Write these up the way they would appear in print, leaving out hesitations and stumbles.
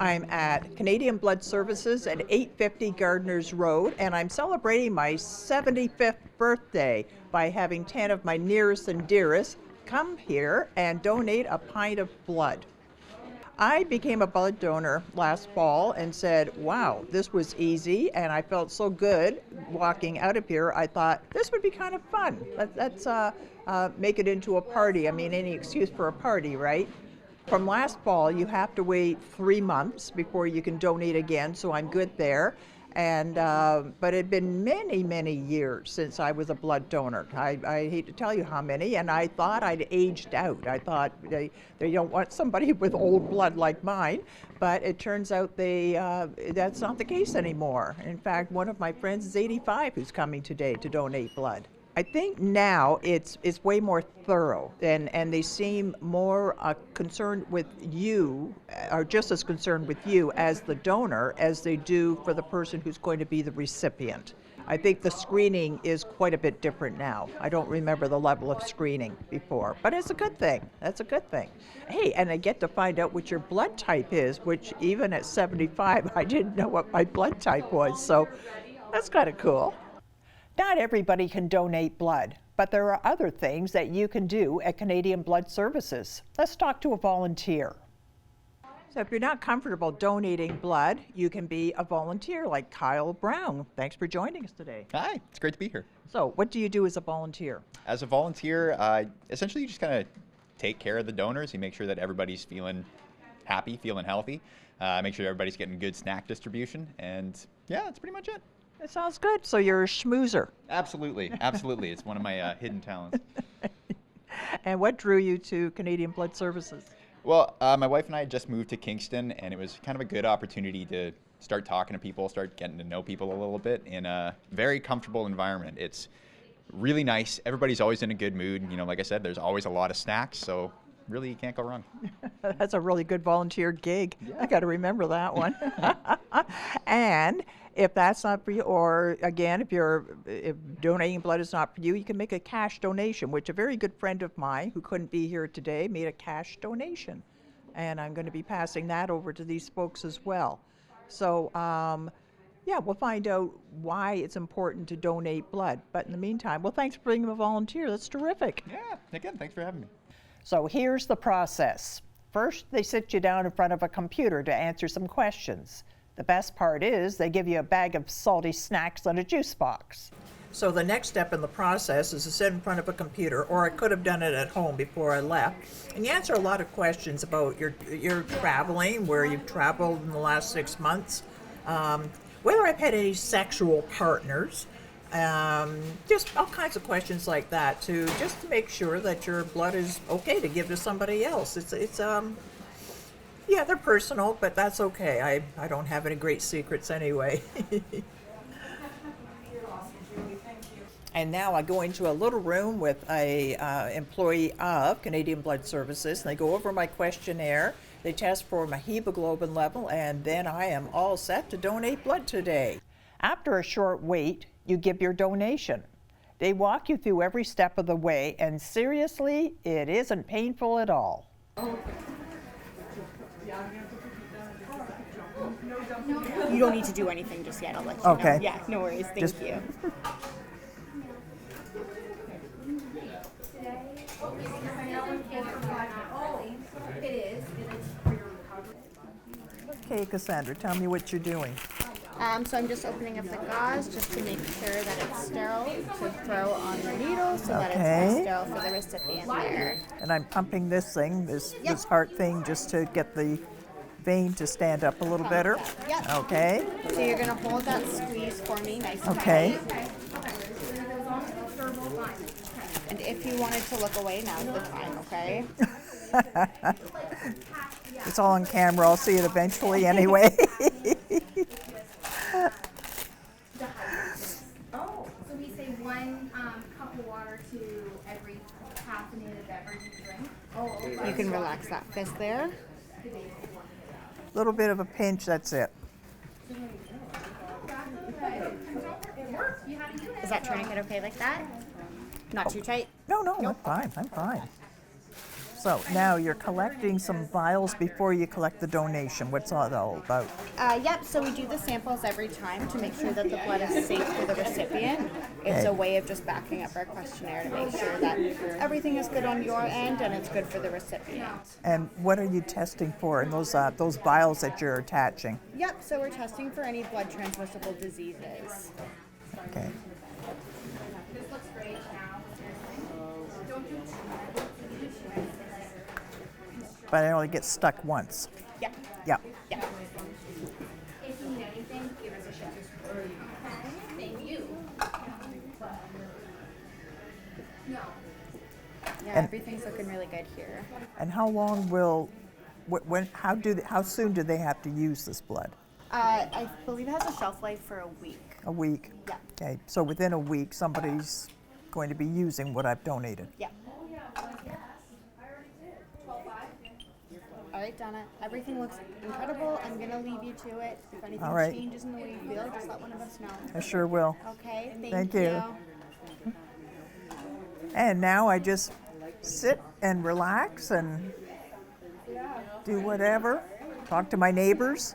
I'm at Canadian Blood Services at 850 Gardners Road, and I'm celebrating my 75th birthday by having 10 of my nearest and dearest come here and donate a pint of blood. I became a blood donor last fall and said, wow, this was easy, and I felt so good walking out of here. I thought this would be kind of fun. Let's make it into a party. I mean, any excuse for a party, right? From last fall, you have to wait 3 months before you can donate again, so I'm good there. And but it had been many, many years since I was a blood donor. I hate to tell you how many, and I thought I'd aged out. I thought they don't want somebody with old blood like mine, but it turns out that's not the case anymore. In fact, one of my friends is 85 who's coming today to donate blood. I think now it's way more thorough, and they seem more concerned with you, or just as concerned with you as the donor as they do for the person who's going to be the recipient. I think the screening is quite a bit different now. I don't remember the level of screening before, but it's a good thing. That's a good thing. Hey, and I get to find out what your blood type is, which even at 75, I didn't know what my blood type was, so that's kind of cool. Not everybody can donate blood, but there are other things that you can do at Canadian Blood Services. Let's talk to a volunteer. So if you're not comfortable donating blood, you can be a volunteer like Kyle Brown. Thanks for joining us today. Hi, it's great to be here. So what do you do as a volunteer? As a volunteer, essentially you just kind of take care of the donors. You make sure that everybody's feeling happy, feeling healthy. Make sure everybody's getting good snack distribution. And yeah, that's pretty much it. That sounds good. So you're a schmoozer. Absolutely, absolutely. It's one of my hidden talents. And what drew you to Canadian Blood Services? Well, my wife and I had just moved to Kingston, and it was kind of a good opportunity to start talking to people, start getting to know people a little bit in a very comfortable environment. It's really nice. Everybody's always in a good mood. You know, like I said, there's always a lot of snacks, so really you can't go wrong. That's a really good volunteer gig. Yeah. I got to remember that one. And if that's not for you, or again, if donating blood is not for you, you can make a cash donation, which a very good friend of mine who couldn't be here today made a cash donation. And I'm going to be passing that over to these folks as well. So, yeah, we'll find out why it's important to donate blood. But in the meantime, well, thanks for being a volunteer. That's terrific. Yeah, again, thanks for having me. So here's the process. First, they sit you down in front of a computer to answer some questions. The best part is they give you a bag of salty snacks and a juice box. So the next step in the process is to sit in front of a computer, or I could have done it at home before I left, and you answer a lot of questions about your traveling, where you've traveled in the last 6 months, whether I've had any sexual partners, just all kinds of questions like that just to make sure that your blood is okay to give to somebody else. Yeah, they're personal, but that's okay. I don't have any great secrets anyway. And now I go into a little room with a employee of Canadian Blood Services, and they go over my questionnaire. They test for my hemoglobin level, and then I am all set to donate blood today. After a short wait, you give your donation. They walk you through every step of the way, and seriously, it isn't painful at all. You don't need to do anything just yet. I'll let you Okay. know. Yeah, no worries. Thank you. Okay, Cassandra, tell me what you're doing. So I'm just opening up the gauze just to make sure that it's sterile to throw on the needle so that it's sterile for the recipient there. And I'm pumping this thing, this heart thing, just to get the vein to stand up a little better. Yep. Okay. So you're going to hold that squeeze for me nice and Okay. tight. And if you wanted to look away, now's the time, okay? It's all on camera. I'll see it eventually anyway. Oh, so we say 1 cup of water to every caffeinated beverage you drink? Oh, okay. You can relax that fist there. A little bit of a pinch, that's it. Is that tourniquet okay like that? Not too tight? No, I'm fine. So now you're collecting some vials before you collect the donation. What's that all about? Yep, so we do the samples every time to make sure that the blood is safe for the recipient. It's a way of just backing up our questionnaire to make sure that everything is good on your end and it's good for the recipient. And what are you testing for in those vials that you're attaching? Yep, so we're testing for any blood transmissible diseases. Okay. This looks great now. But it only gets stuck once. Yep. Yeah. Yeah. If you need anything, give us a shout. Thank you. No. Yeah, And- everything's looking really good here. And how long will, how soon do they have to use this blood? I believe it has a shelf life for a week. A week? Yeah. Okay, so within a week, somebody's going to be using what I've donated. Yeah. All right, Donna, everything looks incredible. I'm going to leave you to it. If anything All right. changes in the way you feel, just let one of us know. I sure will. Okay, Thank you. And now I just sit and relax and do whatever, talk to my neighbors.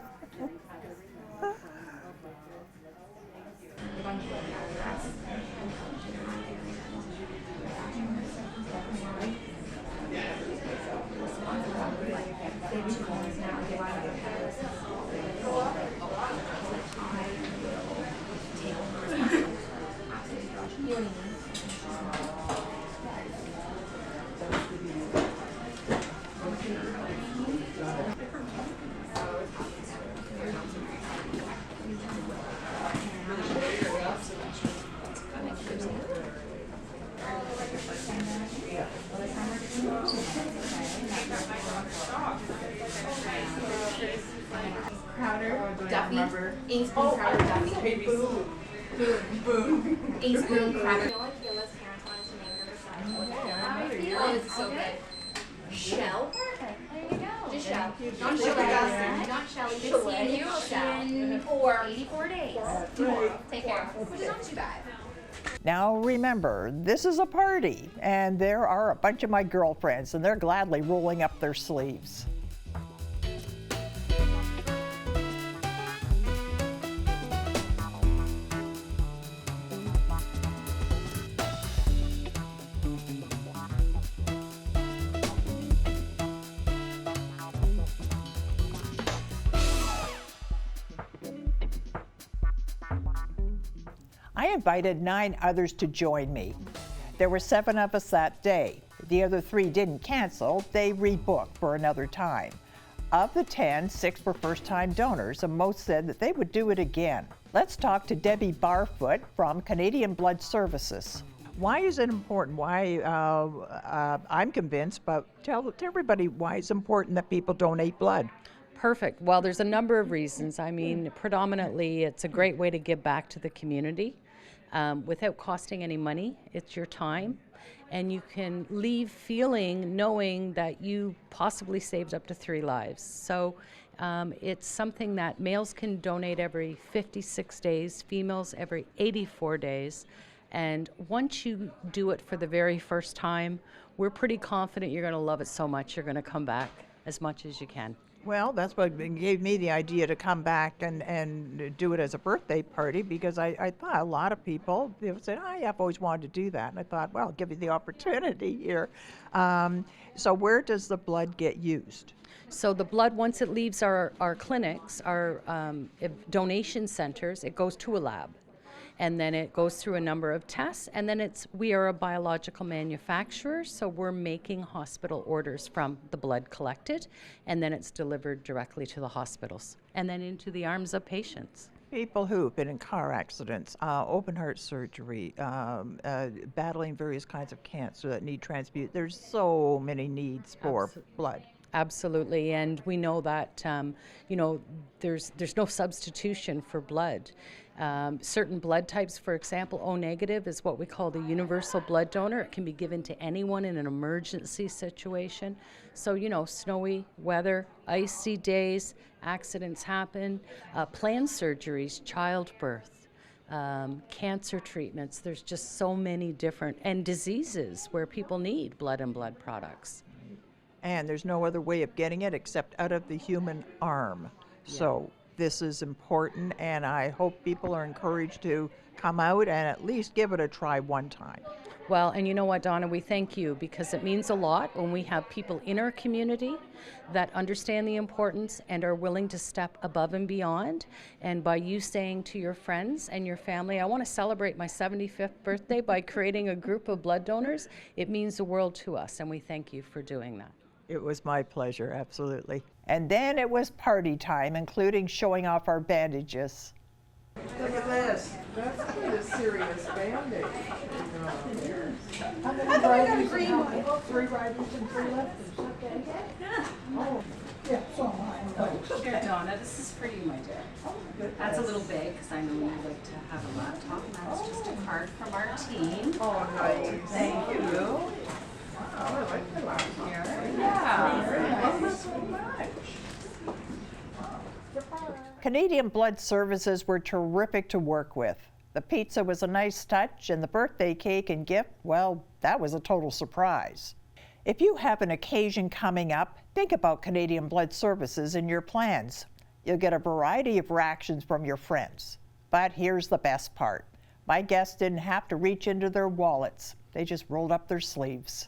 Crowder, Duffy, Ace Boone, Crowder, Duffy. Boom. Boom. Ace Boone, Crowder. Gillis' parents wanted to name her besides. Oh, this is so good. Shell. There you go. Just Shell. Not Shelly. Not Shelly. Good seeing you. In 84 days. Take care. Which is not too bad. Now remember, this is a party, and there are a bunch of my girlfriends, and they're gladly rolling up their sleeves. I invited 9 others to join me. There were 7 of us that day. The other 3 didn't cancel, they rebooked for another time. Of the 10, 6 were first-time donors, and most said that they would do it again. Let's talk to Debbie Barfoot from Canadian Blood Services. Why is it important? Why, I'm convinced, but tell everybody why it's important that people donate blood. Perfect. Well, there's a number of reasons. I mean, predominantly, it's a great way to give back to the community without costing any money. It's your time, and you can leave feeling, knowing that you possibly saved up to 3 lives. So it's something that males can donate every 56 days, females every 84 days. And once you do it for the very first time, we're pretty confident you're going to love it so much you're going to come back as much as you can. Well, that's what gave me the idea to come back and do it as a birthday party, because I thought a lot of people, they would say, oh, yeah, I've always wanted to do that. And I thought, well, I'll give you the opportunity here. So where does the blood get used? So the blood, once it leaves our clinics, our donation centers, it goes to a lab. And then it goes through a number of tests, and then we are a biological manufacturer, so we're making hospital orders from the blood collected, and then it's delivered directly to the hospitals, and then into the arms of patients. People who've been in car accidents, open heart surgery, battling various kinds of cancer that need transfusion. There's so many needs for blood. Absolutely, and we know that there's no substitution for blood. Certain blood types, for example, O negative is what we call the universal blood donor. It can be given to anyone in an emergency situation. So, snowy weather, icy days, accidents happen, planned surgeries, childbirth, cancer treatments. There's just so many different, and diseases where people need blood and blood products. and there's no other way of getting it except out of the human arm. So this is important, and I hope people are encouraged to come out and at least give it a try one time. Well, and you know what, Donna, we thank you because it means a lot when we have people in our community that understand the importance and are willing to step above and beyond. And by you saying to your friends and your family, I want to celebrate my 75th birthday by creating a group of blood donors, it means the world to us, and we thank you for doing that. It was my pleasure, absolutely. And then it was party time, including showing off our bandages. Look at this. That's a serious bandage. How many riders and how many? 3 riders and 3 lefters. Okay. Oh, yeah, so mine. Here, Donna, this is for you, my dear. That's a little big because I know you like to have a laptop, and that's just a card from our team. Oh, nice. Thank you. I like the laptop. Yeah. Thank you so much. Canadian Blood Services were terrific to work with. The pizza was a nice touch, and the birthday cake and gift, well, that was a total surprise. If you have an occasion coming up, think about Canadian Blood Services in your plans. You'll get a variety of reactions from your friends. But here's the best part. My guests didn't have to reach into their wallets. They just rolled up their sleeves.